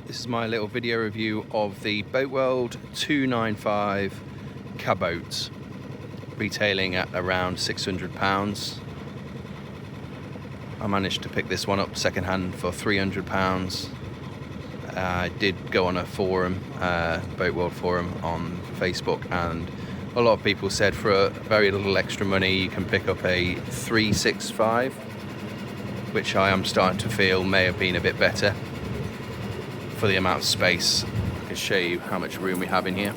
This is my little video review of the Boatworld 295 Kaboat, retailing at around £600. I managed to pick this one up second-hand for £300. I did go on a forum, Boatworld forum on Facebook, and a lot of people said for a very little extra money you can pick up a 365, which I am starting to feel may have been a bit better for the amount of space. I can show you how much room we have in here.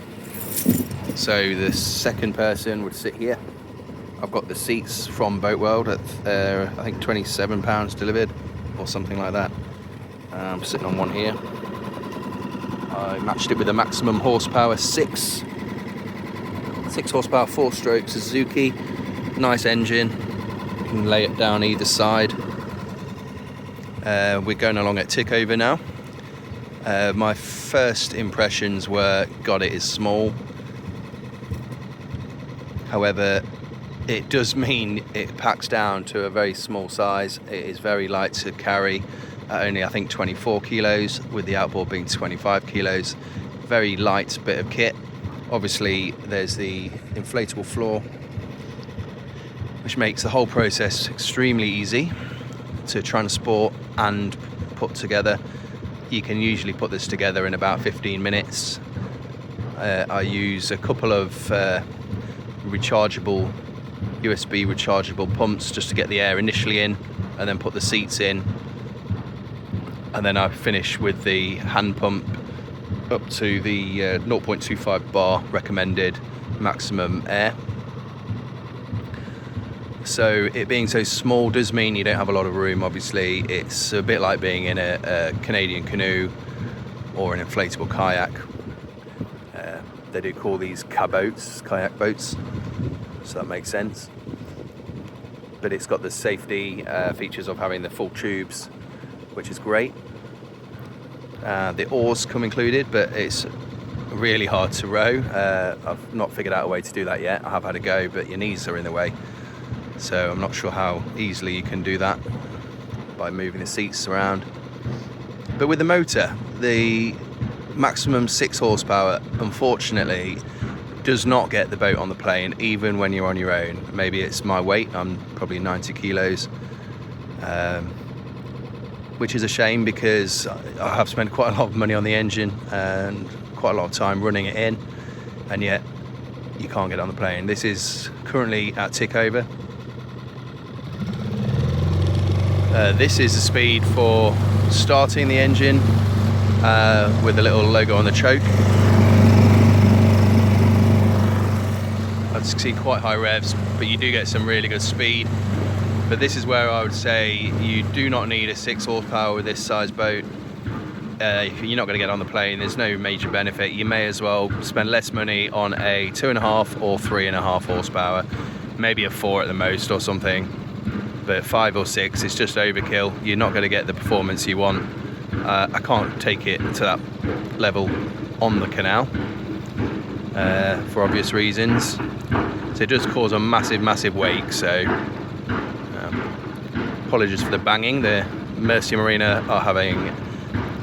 So the second person would sit here. I've got the seats from Boatworld at I think £27 delivered or something like that. I'm sitting on one here. I matched it with a maximum horsepower 6 horsepower 4-stroke Suzuki. Nice engine. You can lay it down either side. We're going along at tick over now. My first impressions were, God, it is small. However, it does mean it packs down to a very small size. It is very light to carry, only I think 24 kilos, with the outboard being 25 kilos. Very light bit of kit. Obviously, there's the inflatable floor, which makes the whole process extremely easy to transport and put together. You can usually put this together in about 15 minutes. I use a couple of rechargeable USB rechargeable pumps just to get the air initially in, and then put the seats in, and then I finish with the hand pump up to the 0.25 bar recommended maximum air. So it being so small does mean you don't have a lot of room. Obviously, it's a bit like being in a Canadian canoe or an inflatable kayak. They do call these kaboats, kayak boats, so that makes sense. But it's got the safety features of having the full tubes, which is great. The oars come included, but it's really hard to row. I've not figured out a way to do that yet. I have had a go, but your knees are in the way. So I'm not sure how easily you can do that by moving the seats around. But with the motor, the maximum 6 horsepower, unfortunately, does not get the boat on the plane, even when you're on your own. Maybe it's my weight, I'm probably 90 kilos, which is a shame because I have spent quite a lot of money on the engine and quite a lot of time running it in, and yet you can't get on the plane. This is currently at tick over. This is the speed for starting the engine with the little logo on the choke. I see quite high revs, but you do get some really good speed. But this is where I would say you do not need a 6 horsepower with this size boat. If you're not going to get on the plane, there's no major benefit. You may as well spend less money on a 2.5 or 3.5 horsepower, maybe a 4 at the most or something. But 5 or 6 is just overkill. You're not going to get the performance you want. I can't take it to that level on the canal for obvious reasons. So it does cause a massive wake. So apologies for the banging. The Mercy Marina are having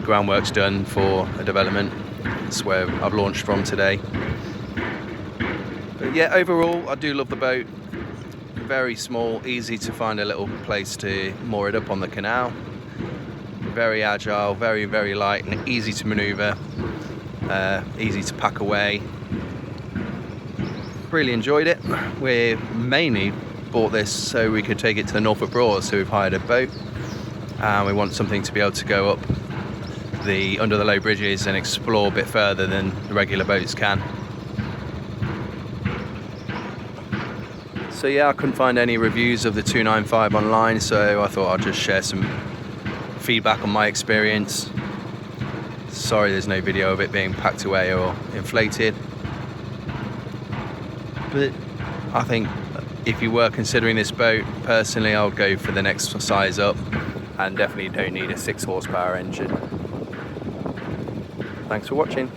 groundworks done for a development. That's where I've launched from today. But yeah, overall I do love the boat. Very small, easy to find a little place to moor it up on the canal. Very agile, very light and easy to maneuver, easy to pack away. Really enjoyed it. We mainly bought this so we could take it to the Norfolk Broad, so we've hired a boat and we want something to be able to go up under the low bridges and explore a bit further than the regular boats can. So yeah, I couldn't find any reviews of the 295 online, so I thought I'd just share some feedback on my experience. Sorry there's no video of it being packed away or inflated. But I think if you were considering this boat, personally I would go for the next size up, and definitely don't need a 6 horsepower engine. Thanks for watching.